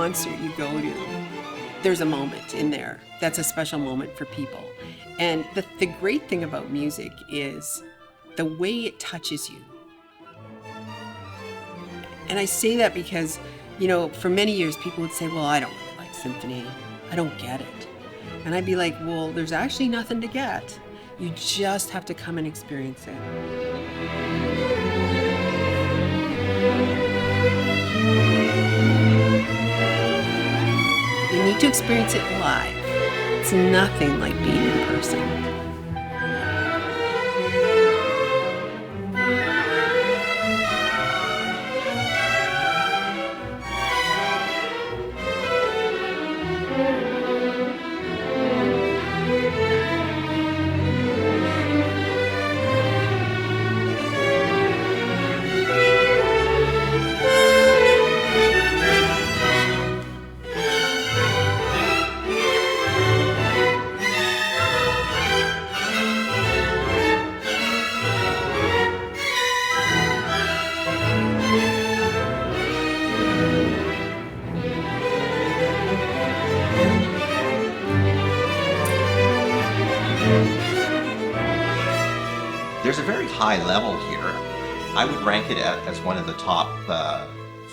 concert you go to, there's a moment in there that's a special moment for people. And the great thing about music is the way it touches you. And I say that because, you know, for many years people would say, well, I don't really like symphony. I don't get it. And I'd be like, well, there's actually nothing to get. You just have to come and experience it. You need to experience it live. It's nothing like being in person. There's a very high level here. I would rank it as one of the top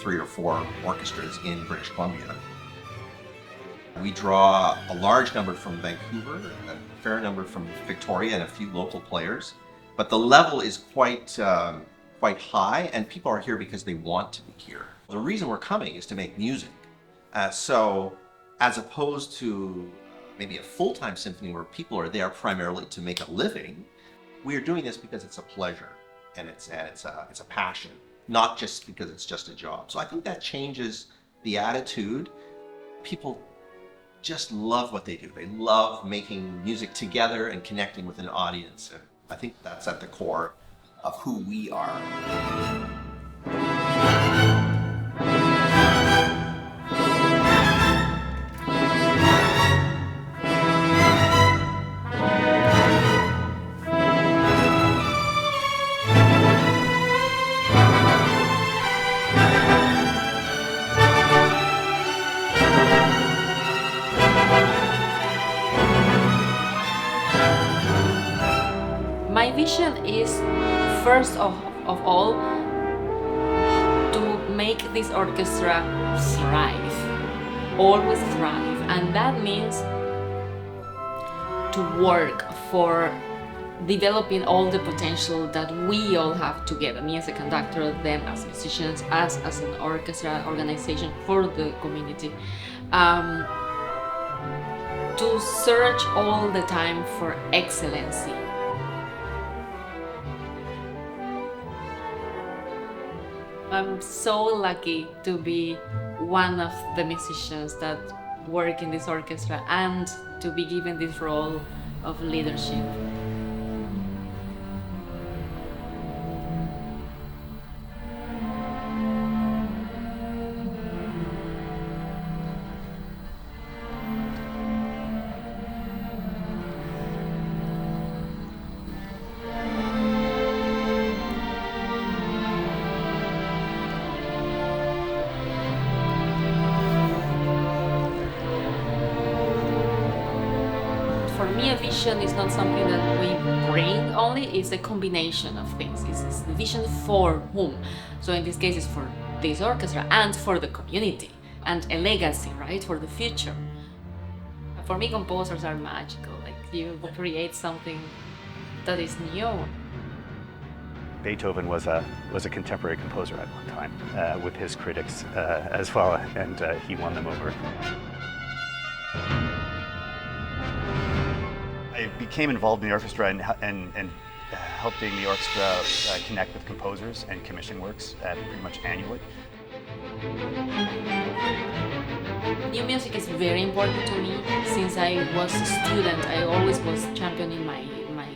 3 or 4 orchestras in British Columbia. We draw a large number from Vancouver, a fair number from Victoria, and a few local players. But the level is quite high, and people are here because they want to be here. The reason we're coming is to make music. So as opposed to maybe a full-time symphony where people are there primarily to make a living, we are doing this because it's a pleasure and it's a passion, not just because it's just a job. So I think that changes the attitude. People just love what they do. They love making music together and connecting with an audience. And I think that's at the core of who we are. My vision is, first of all, to make this orchestra thrive, always thrive, and that means to work for developing all the potential that we all have together, me as a conductor, them as musicians, us as an orchestra organization for the community, to search all the time for excellency. I'm so lucky to be one of the musicians that work in this orchestra and to be given this role of leadership. For me, a vision is not something that we bring only, it's a combination of things. It's the vision for whom. So in this case, it's for this orchestra and for the community, and a legacy, right, for the future. For me, composers are magical. Like, you create something that is new. Beethoven was a contemporary composer at one time, with his critics as well, and he won them over. I became involved in the orchestra and helping the orchestra connect with composers and commission works pretty much annually. New music is very important to me. Since I was a student, I always was championing my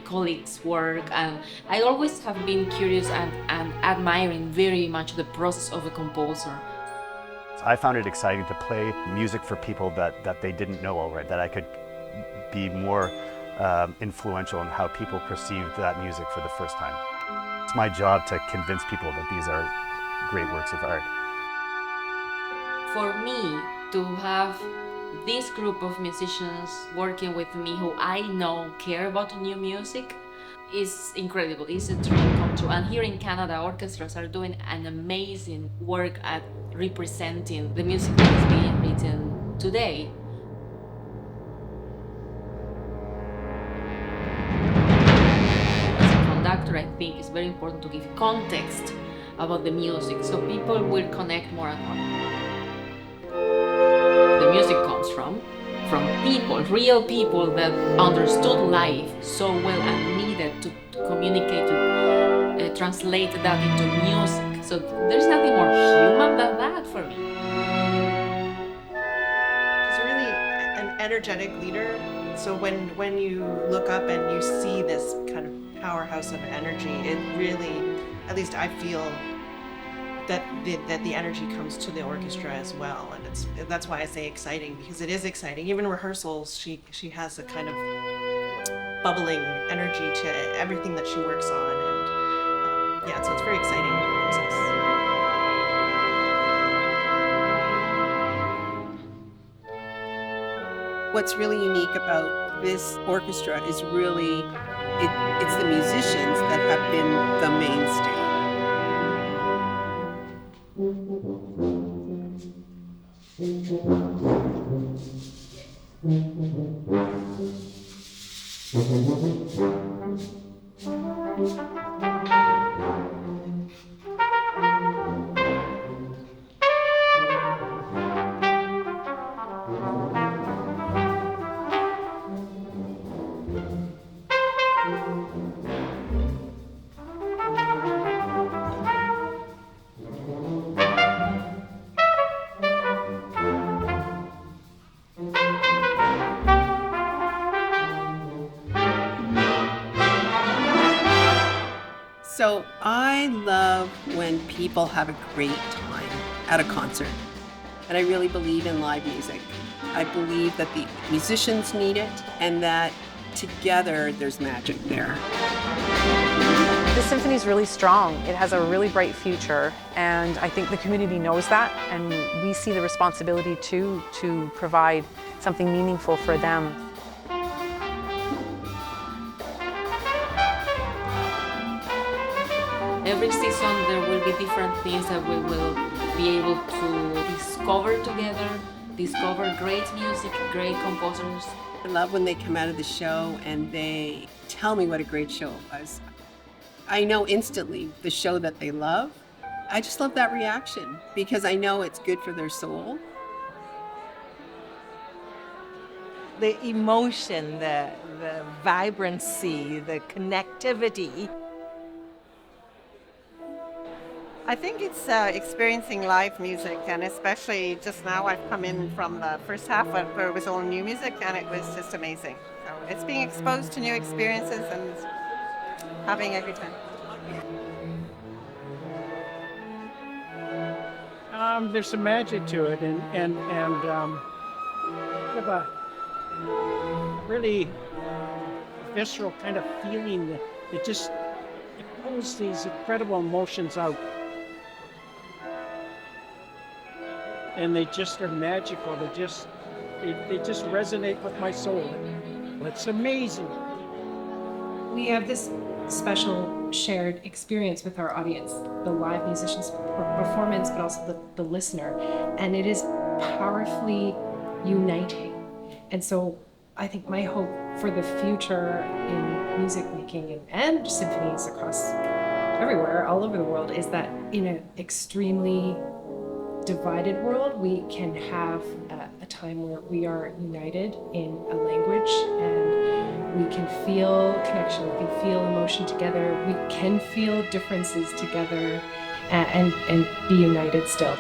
colleagues' work, and I always have been curious and admiring very much the process of a composer. I found it exciting to play music for people that they didn't know already, that I could be more influential in how people perceived that music for the first time. It's my job to convince people that these are great works of art. For me, to have this group of musicians working with me who I know care about new music is incredible. It's a dream come true. And here in Canada, orchestras are doing an amazing work at representing the music that is being written today. As a conductor, I think it's very important to give context about the music so people will connect more and more. The music comes from people, real people that understood life so well and needed to communicate, to translate that into music. So there's nothing more human than that for me. She's really an energetic leader. So when you look up and you see this kind of powerhouse of energy, it really, at least I feel that the energy comes to the orchestra as well, and that's why I say exciting, because it is exciting. Even rehearsals, she has a kind of bubbling energy to everything that she works on, and yeah, so it's very exciting process. What's really unique about this orchestra is really it's the musicians that have been the mainstay. So I love when people have a great time at a concert. And I really believe in live music. I believe that the musicians need it and that together there's magic there. The symphony is really strong. It has a really bright future, and I think the community knows that, and we see the responsibility to provide something meaningful for them. Every season there will be different things that we will be able to discover together, discover great music, great composers. I love when they come out of the show and they tell me what a great show it was. I know instantly the show that they love. I just love that reaction because I know it's good for their soul. The emotion, the vibrancy, the connectivity. I think it's experiencing live music, and especially just now I've come in from the first half where it was all new music, and it was just amazing. So it's being exposed to new experiences and having a good time. There's some magic to it, and have a really visceral kind of feeling that it pulls these incredible emotions out. And they just are magical. They just resonate with my soul. It's amazing. We have this special shared experience with our audience, the live musician's performance, but also the listener. And it is powerfully uniting. And so I think my hope for the future in music making and symphonies across everywhere, all over the world, is that in an extremely divided world, we can have a time where we are united in a language, and we can feel connection, we can feel emotion together, we can feel differences together, and be united still.